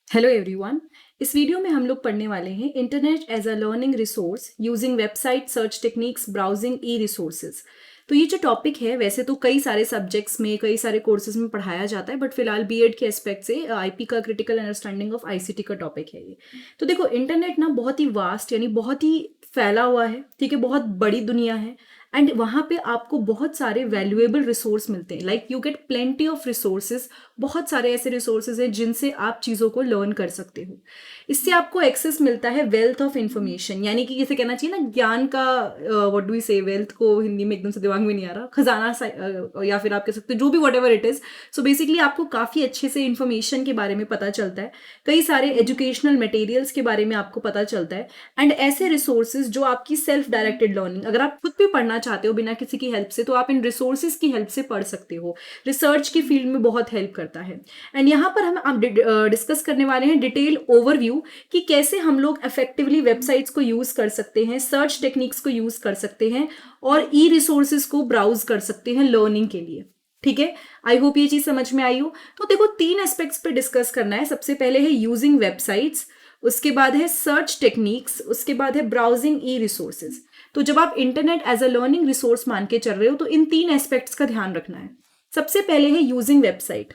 Hello everyone. इस video में हम लोग पढ़ने वाले हैं internet as a learning resource using website search techniques browsing e resources. तो ये जो टॉपिक है वैसे तो कई सारे सब्जेक्ट्स में कई सारे कोर्सेज में पढ़ाया जाता है, बट फिलहाल बीएड के एस्पेक्ट से आईपी का क्रिटिकल अंडरस्टैंडिंग ऑफ आईसीटी का टॉपिक है ये। तो देखो, इंटरनेट ना बहुत ही वास्ट यानी बहुत ही फैला हुआ है, ठीक है, बहुत बड़ी दुनिया है। एंड वहाँ पे आपको बहुत सारे वैल्यूएबल रिसोर्स मिलते हैं, like you get plenty of resources. बहुत सारे ऐसे रिसोर्सेज हैं जिनसे आप चीज़ों को लर्न कर सकते हो। इससे आपको एक्सेस मिलता है वेल्थ ऑफ इंफॉर्मेशन, यानी कि जैसे कहना चाहिए ना ज्ञान का, व्हाट डू वी से, वेल्थ को हिंदी में एकदम से दिमाग में नहीं आ रहा, खजाना या फिर आप कह सकते हो जो भी what ever it is. So basically आपको काफ़ी अच्छे से इंफॉर्मेशन के बारे में पता चलता है, कई सारे एजुकेशनल मटेरियल्स के बारे में आपको पता चलता है। एंड ऐसे रिसोर्सेज जो आपकी सेल्फ डायरेक्टेड लर्निंग, अगर आप खुद भी पढ़ना चाहते हो बिना किसी की हेल्प से, तो आप इन रिसोर्सेज की हेल्प से पढ़ सकते हो। रिसर्च की फील्ड में बहुत हेल्प करता है। एंड यहाँ पर हम आप डिस्कस करने वाले हैं डिटेल ओवरव्यू कि कैसे हम लोग इफेक्टिवली वेबसाइट्स को यूज कर सकते हैं, सर्च टेक्निक्स को यूज कर सकते हैं और ई रिसोर्सेज को ब्राउज कर सकते हैं लर्निंग के लिए। ठीक है, आई होप ये चीज समझ में आई हो। तो देखो, तीन एस्पेक्ट्स पे डिस्कस करना है। सबसे पहले है यूजिंग वेबसाइट्स, उसके बाद है सर्च टेक्निक्स, उसके बाद है ब्राउजिंग ई रिसोर्सेज। तो जब आप internet as a learning resource मान के चल रहे हो तो इन तीन एस्पेक्ट्स का ध्यान रखना है। सबसे पहले है using website.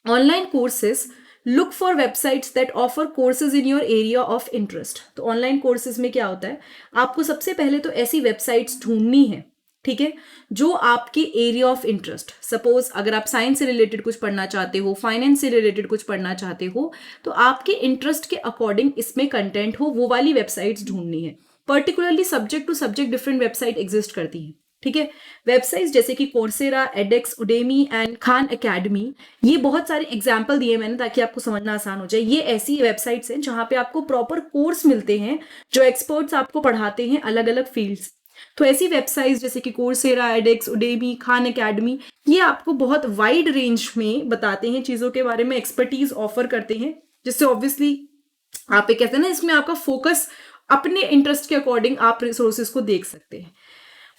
Online courses, look for websites that offer courses in your area of interest. तो ऑनलाइन कोर्सेज में क्या होता है, आपको सबसे पहले तो ऐसी वेबसाइट्स ढूंढनी है, ठीक है, जो आपके एरिया ऑफ इंटरेस्ट, सपोज अगर आप साइंस से रिलेटेड कुछ पढ़ना चाहते हो, फाइनेंस से रिलेटेड कुछ पढ़ना चाहते हो, तो आपके इंटरेस्ट के अकॉर्डिंग इसमें कंटेंट हो, वो वाली वेबसाइट्स ढूंढनी है। Particularly subject to subject different website exist करती हैं, ठीक है। वेबसाइट्स जैसे कि Coursera, edX, Udemy and Khan Academy, ये बहुत सारे एग्जाम्पल दिए मैंने ताकि आपको समझना आसान हो जाए। ये ऐसी वेबसाइट्स हैं जहां पे आपको प्रॉपर कोर्स मिलते हैं, जो एक्सपर्ट्स आपको पढ़ाते हैं अलग अलग फील्ड्स। तो ऐसी वेबसाइट्स जैसे कि Coursera, edX, Udemy, Khan Academy, ये आपको बहुत वाइड रेंज में बताते हैं, चीज़ों के बारे में एक्सपर्टीज ऑफर करते हैं, जिससे ऑब्वियसली आप ये कहते हैं ना, इसमें आपका फोकस अपने इंटरेस्ट के अकॉर्डिंग आप रिसोर्सेज को देख सकते हैं।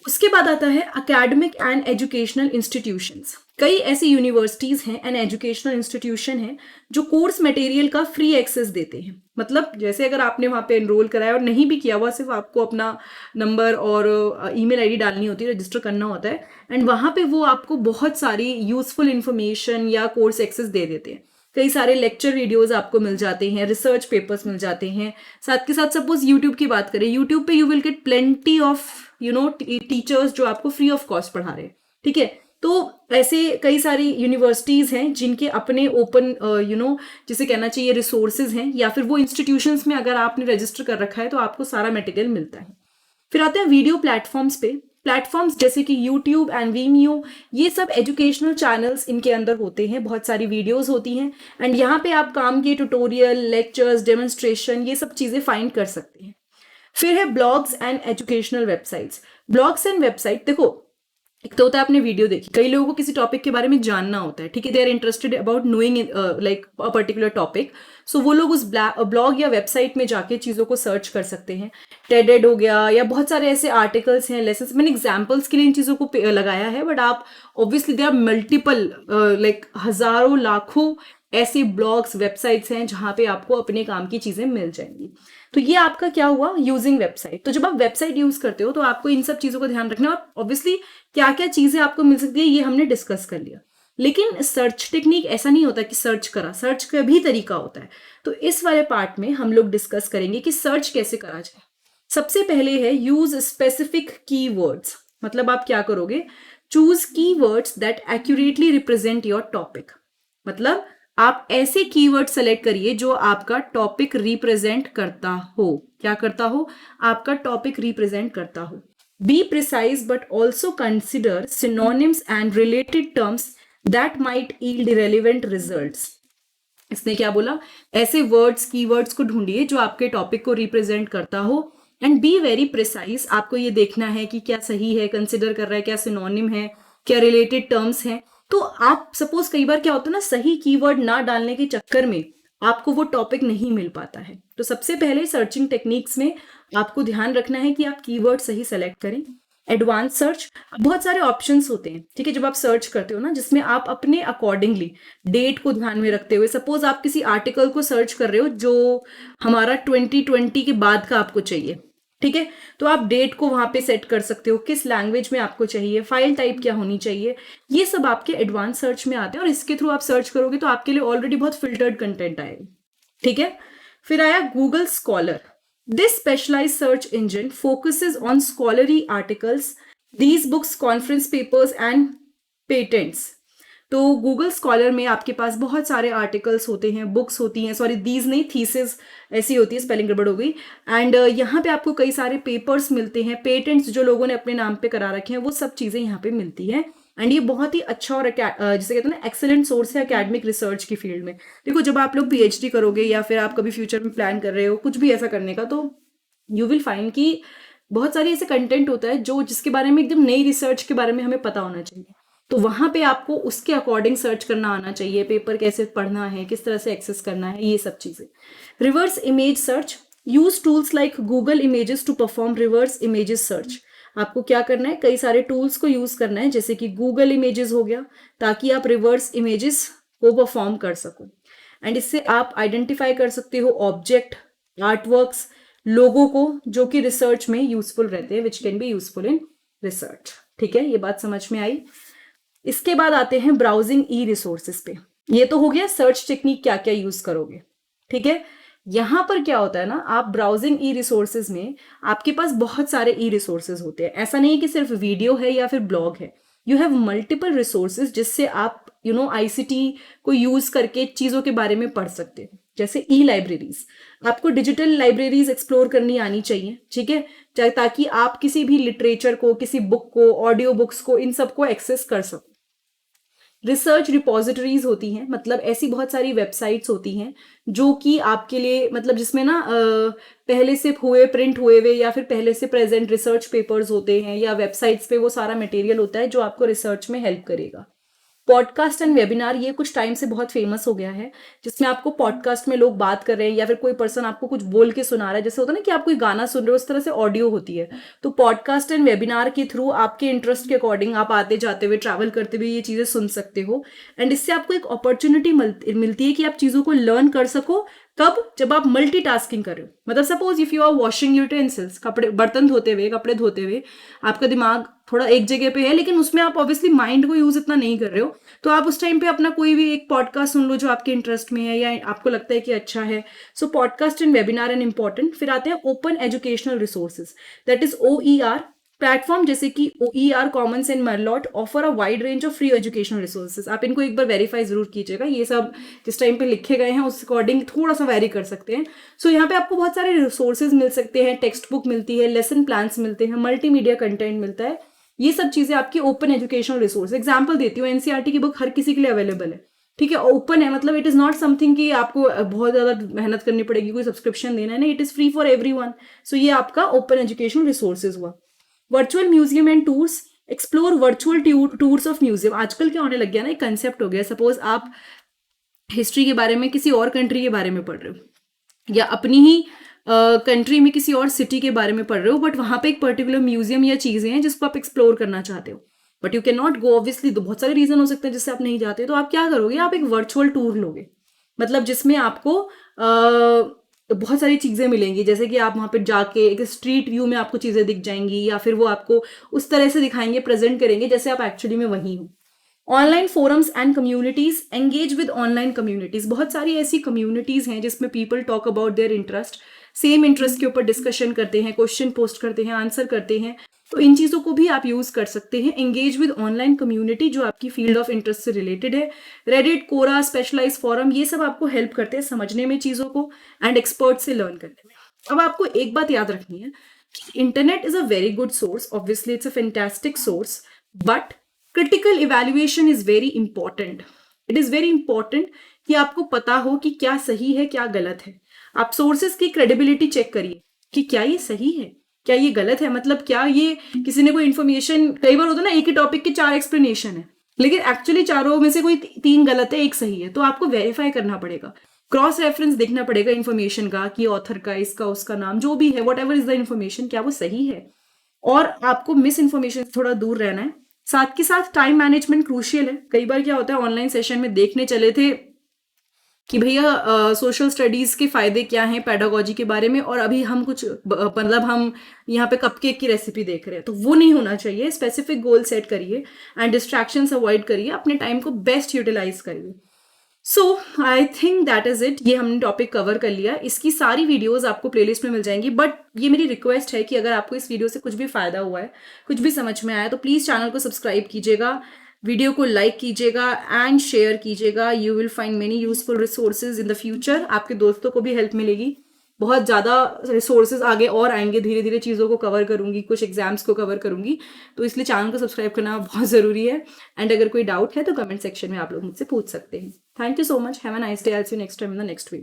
उसके बाद आता है अकेडमिक एंड एजुकेशनल इंस्टीट्यूशंस। कई ऐसी यूनिवर्सिटीज हैं एंड एजुकेशनल इंस्टीट्यूशन हैं जो कोर्स मटेरियल का फ्री एक्सेस देते हैं। मतलब जैसे अगर आपने वहाँ पे एनरोल कराया और नहीं भी किया हुआ, सिर्फ आपको अपना नंबर और ईमेल आईडी डालनी होती है, रजिस्टर करना होता है, एंड वहाँ पे वो आपको बहुत सारी यूजफुल इंफॉर्मेशन या कोर्स एक्सेस दे देते हैं। कई सारे लेक्चर वीडियोस आपको मिल जाते हैं, रिसर्च पेपर्स मिल जाते हैं। साथ के साथ सपोज यूट्यूब की बात करें, यूट्यूब पे you will get plenty of teachers जो आपको फ्री ऑफ कॉस्ट पढ़ा रहे हैं, ठीक है। तो ऐसे कई सारी यूनिवर्सिटीज हैं जिनके अपने ओपन जिसे कहना चाहिए रिसोर्सेज हैं, या फिर वो इंस्टीट्यूशंस में अगर आपने रजिस्टर कर रखा है तो आपको सारा मटेरियल मिलता है। फिर आते हैं वीडियो प्लेटफॉर्म्स पे। प्लेटफॉर्म्स जैसे कि यूट्यूब एंड वीमियो, ये सब एजुकेशनल चैनल्स इनके अंदर होते हैं, बहुत सारी वीडियोस होती हैं, एंड यहाँ पे आप काम के ट्यूटोरियल, लेक्चर्स, डेमोन्स्ट्रेशन, ये सब चीज़ें फाइंड कर सकते हैं। फिर है blogs and educational websites. Blogs and website, देखो, एक तो होता है आपने वीडियो देखी, कई लोगों को किसी टॉपिक के बारे में जानना होता है, ठीक है, they are interested about knowing like a particular topic. So वो लोग उस ब्लॉग या वेबसाइट में जाके चीज़ों को सर्च कर सकते हैं। टेडेड हो गया, या बहुत सारे ऐसे आर्टिकल्स हैं, लेसन, मैंने एग्जाम्पल्स के लिए इन चीज़ों को लगाया है, बट आप obviously they are multiple, like हजारों लाखों ऐसे ब्लॉग्स, वेबसाइट्स हैं जहाँ पे आपको अपने काम की चीज़ें मिल जाएंगी। तो ये आपका क्या हुआ, यूजिंग वेबसाइट। तो जब आप वेबसाइट यूज करते हो तो आपको इन सब चीज़ों का ध्यान रखना है, और ऑब्वियसली क्या क्या चीज़ें आपको मिल सकती है ये हमने डिस्कस कर लिया। लेकिन सर्च टेक्निक ऐसा नहीं होता कि सर्च करा, सर्च का भी तरीका होता है। तो इस वाले पार्ट में हम लोग डिस्कस करेंगे कि सर्च कैसे करा जाए। सबसे पहले है यूज स्पेसिफिक कीवर्ड्स। मतलब आप क्या करोगे, choose keywords that accurately represent your topic. मतलब आप ऐसे कीवर्ड सेलेक्ट करिए जो आपका टॉपिक रिप्रेजेंट करता हो। क्या करता हो, आपका टॉपिक रिप्रेजेंट करता हो। Be precise but also consider synonyms and related terms that might yield relevant results. इसने क्या बोला, ऐसे वर्ड्स, कीवर्ड्स को ढूंढिए जो आपके टॉपिक को रिप्रेजेंट करता हो, एंड बी वेरी प्रिसाइज। आपको ये देखना है कि क्या सही है, कंसिडर कर रहा है, क्या सिनोनिम है, क्या रिलेटेड टर्म्स हैं। तो आप सपोज कई बार क्या होता है ना, सही कीवर्ड ना डालने के चक्कर में आपको वो टॉपिक नहीं मिल पाता है। तो सबसे पहले सर्चिंग टेक्निक्स में आपको ध्यान रखना है कि आप कीवर्ड सही सेलेक्ट करें। एडवांस सर्च, बहुत सारे ऑप्शंस होते हैं, ठीक है, जब आप सर्च करते हो ना, जिसमें आप अपने अकॉर्डिंगली डेट को ध्यान में रखते हुए, सपोज आप किसी आर्टिकल को सर्च कर रहे हो जो हमारा 2020 के बाद का आपको चाहिए, ठीक है, तो आप डेट को वहां पे सेट कर सकते हो, किस लैंग्वेज में आपको चाहिए, फाइल टाइप क्या होनी चाहिए, ये सब आपके एडवांस सर्च में आते हैं, और इसके थ्रू आप सर्च करोगे तो आपके लिए ऑलरेडी बहुत फिल्टर्ड कंटेंट आएगा, ठीक है। फिर आया Google Scholar. This specialized search engine focuses on scholarly articles, these books, conference papers and patents. तो गूगल स्कॉलर में आपके पास बहुत सारे आर्टिकल्स होते हैं, बुक्स होती हैं, सॉरी दीज नहीं, थीसिस ऐसी होती है, स्पेलिंग गड़बड़ हो गई। एंड यहाँ पे आपको कई सारे पेपर्स मिलते हैं, पेटेंट्स जो लोगों ने अपने नाम पे करा रखे हैं, वो सब चीज़ें यहाँ पे मिलती है। एंड ये बहुत ही अच्छा और जिसे कहते हैं ना एक्सेलेंट सोर्स है एकेडमिक रिसर्च की फील्ड में। देखो जब आप लोग पीएचडी करोगे या फिर आप कभी फ्यूचर में प्लान कर रहे हो कुछ भी ऐसा करने का, तो यू विल फाइंड कि बहुत सारे ऐसे कंटेंट होता है जो जिसके बारे में एकदम नई रिसर्च के बारे में हमें पता होना चाहिए, तो वहां पे आपको उसके अकॉर्डिंग सर्च करना आना चाहिए, पेपर कैसे पढ़ना है, किस तरह से एक्सेस करना है, ये सब चीजें। Reverse image search, use tools like Google images to perform reverse images search. आपको क्या करना है, कई सारे टूल्स को यूज करना है, जैसे कि गूगल इमेजेस हो गया, ताकि आप रिवर्स इमेजेस को परफॉर्म कर सको। एंड इससे आप आइडेंटिफाई कर सकते हो ऑब्जेक्ट, आर्टवर्क्स, लोगों को, जो कि रिसर्च में यूजफुल रहते हैं, which can be useful in research. ठीक है, ये बात समझ में आई। इसके बाद आते हैं ब्राउजिंग ई रिसोर्सेज पे। ये तो हो गया सर्च टेक्निक क्या क्या यूज करोगे, ठीक है। यहां पर क्या होता है ना, आप ब्राउजिंग ई रिसोर्सेज में आपके पास बहुत सारे ई रिसोर्सेज होते हैं, ऐसा नहीं कि सिर्फ वीडियो है या फिर ब्लॉग है, यू हैव मल्टीपल रिसोर्सेज जिससे आप आईसीटी को यूज करके चीजों के बारे में पढ़ सकते हैं। जैसे ई लाइब्रेरीज, आपको डिजिटल लाइब्रेरीज एक्सप्लोर करनी आनी चाहिए, ठीक है, ताकि आप किसी भी लिटरेचर को, किसी बुक को, ऑडियो बुक्स को, इन सबको एक्सेस कर सको। रिसर्च रिपोजिटरीज होती हैं, मतलब ऐसी बहुत सारी वेबसाइट्स होती हैं जो कि आपके लिए, मतलब जिसमें ना पहले से हुए, प्रिंट हुए हुए या फिर पहले से प्रेजेंट रिसर्च पेपर्स होते हैं, या वेबसाइट्स पे वो सारा मटेरियल होता है जो आपको रिसर्च में हेल्प करेगा। पॉडकास्ट एंड वेबिनार, ये कुछ टाइम से बहुत फेमस हो गया है, जिसमें आपको पॉडकास्ट में लोग बात कर रहे हैं या फिर कोई पर्सन आपको कुछ बोल के सुना रहा है, जैसे होता है ना कि आप कोई गाना सुन रहे हो, उस तरह से ऑडियो होती है। तो पॉडकास्ट एंड वेबिनार के थ्रू आपके इंटरेस्ट के अकॉर्डिंग आप आते जाते हुए, ट्रैवल करते हुए ये चीजें सुन सकते हो। एंड इससे आपको एक अपॉर्चुनिटी मिलती है कि आप चीजों को लर्न कर सको। कब? जब आप मल्टीटास्किंग कर रहे हो, मतलब suppose if you are washing utensils, कपड़े, बर्तन धोते हुए, कपड़े धोते हुए, आपका दिमाग थोड़ा एक जगह पे है, लेकिन उसमें आप ऑब्वियसली माइंड को यूज इतना नहीं कर रहे हो, तो आप उस टाइम पे अपना कोई भी एक पॉडकास्ट सुन लो जो आपके इंटरेस्ट में है या आपको लगता है कि अच्छा है। So podcast and webinar and important. फिर आते हैं open educational resources, that is OER platform, जैसे कि OER Commons and Merlot offer a wide range of free educational resources. आप इनको एक बार वेरीफाई जरूर कीजिएगा, ये सब जिस टाइम पे लिखे गए हैं उस अकॉर्डिंग थोड़ा सा वेरी कर सकते हैं। सो यहाँ पे आपको बहुत सारे रिसोर्सेज मिल सकते हैं, टेक्स्ट बुक मिलती है, लेसन प्लान्स मिलते हैं, मल्टीमीडिया कंटेंट मिलता है, ये सब चीजें आपकी ओपन एजुकेशनल रिसोर्स। एग्जाम्पल देती हूँ, एनसीईआरटी की बुक हर किसी के लिए अवेलेबल है, ठीक है, ओपन है, मतलब इट इज नॉट समथिंग कि आपको बहुत ज्यादा मेहनत करनी पड़ेगी, कोई सब्सक्रिप्शन देना है, नहीं, it is free for everyone. So ये आपका ओपन एजुकेशनल रिसोर्सेज हुआ। Virtual museum and tours, explore virtual tours of museum. आजकल क्या होने लग गया ना, एक कंसेप्ट हो गया, सपोज आप हिस्ट्री के बारे में किसी और कंट्री के बारे में पढ़ रहे हो, या अपनी ही कंट्री में किसी और सिटी के बारे में पढ़ रहे हो, बट वहां पे एक पर्टिकुलर म्यूजियम या चीजें हैं जिसको आप एक्सप्लोर करना चाहते हो, but you can not go, obviously, तो बहुत सारे रीजन हो सकते हैं जिससे आप नहीं जाते, तो आप क्या करोगे, आप एक वर्चुअल टूर लोगे, मतलब जिसमें आपको बहुत सारी चीजें मिलेंगी, जैसे कि आप वहां पर जाके एक स्ट्रीट व्यू में आपको चीजें दिख जाएंगी, या फिर वो आपको उस तरह से दिखाएंगे, प्रेजेंट करेंगे जैसे आप एक्चुअली में वहीं हो। Online forums and communities, engage with online communities, बहुत सारी ऐसी कम्युनिटीज हैं जिसमें people talk about their interest, same interest के ऊपर डिस्कशन करते हैं, क्वेश्चन पोस्ट करते हैं, आंसर करते हैं, तो इन चीजों को भी आप यूज कर सकते हैं। एंगेज विद ऑनलाइन कम्युनिटी जो आपकी फील्ड ऑफ इंटरेस्ट से रिलेटेड है, रेडिट, कोरा, स्पेशलाइज फोरम, ये सब आपको हेल्प करते हैं समझने में चीजों को एंड एक्सपर्ट से लर्न करने में। अब आपको एक बात याद रखनी है, internet is a very good source, obviously it's a fantastic source, but critical evaluation is very important. It is very important कि आपको पता हो कि क्या सही है, क्या गलत है। आप सोर्सेस की क्रेडिबिलिटी चेक करिए कि क्या ये सही है, क्या ये गलत है, मतलब क्या ये किसी ने कोई इन्फॉर्मेशन, कई बार होता है ना एक ही टॉपिक के 4 एक्सप्लेनेशन है, लेकिन एक्चुअली चारों में से कोई 3 गलत है, एक सही है, तो आपको वेरीफाई करना पड़ेगा, क्रॉस रेफरेंस देखना पड़ेगा इन्फॉर्मेशन का, कि ऑथर का, इसका, उसका नाम, जो भी है, what ever is the information, क्या वो सही है। और आपको मिस इन्फॉर्मेशन से थोड़ा दूर रहना है। साथ के साथ टाइम मैनेजमेंट क्रूशियल है। कई बार क्या होता है, ऑनलाइन सेशन में देखने चले थे कि भैया सोशल स्टडीज के फायदे क्या हैं पेडागोजी के बारे में, और अभी हम कुछ मतलब हम यहाँ पे कपकेक की रेसिपी देख रहे हैं, तो वो नहीं होना चाहिए। स्पेसिफिक गोल सेट करिए एंड डिस्ट्रैक्शंस अवॉइड करिए, अपने टाइम को बेस्ट यूटिलाइज करिए। So I think that is it. ये हमने टॉपिक कवर कर लिया। इसकी सारी वीडियोस आपको प्लेलिस्ट में मिल जाएंगी, बट ये मेरी रिक्वेस्ट है कि अगर आपको इस वीडियो से कुछ भी फायदा हुआ है, कुछ भी समझ में आया, तो प्लीज चैनल को सब्सक्राइब कीजिएगा, वीडियो को लाइक कीजिएगा एंड शेयर कीजिएगा। You will find many useful resources in the future. आपके दोस्तों को भी हेल्प मिलेगी। बहुत ज़्यादा रिसोर्सेज आगे और आएंगे, धीरे धीरे चीज़ों को कवर करूंगी, कुछ एग्जाम्स को कवर करूंगी, तो इसलिए चैनल को सब्सक्राइब करना बहुत ज़रूरी है। एंड अगर कोई डाउट है तो कमेंट सेक्शन में आप लोग मुझसे पूछ सकते हैं। Thank you so much. Have a nice day. I will see you next time in the next video.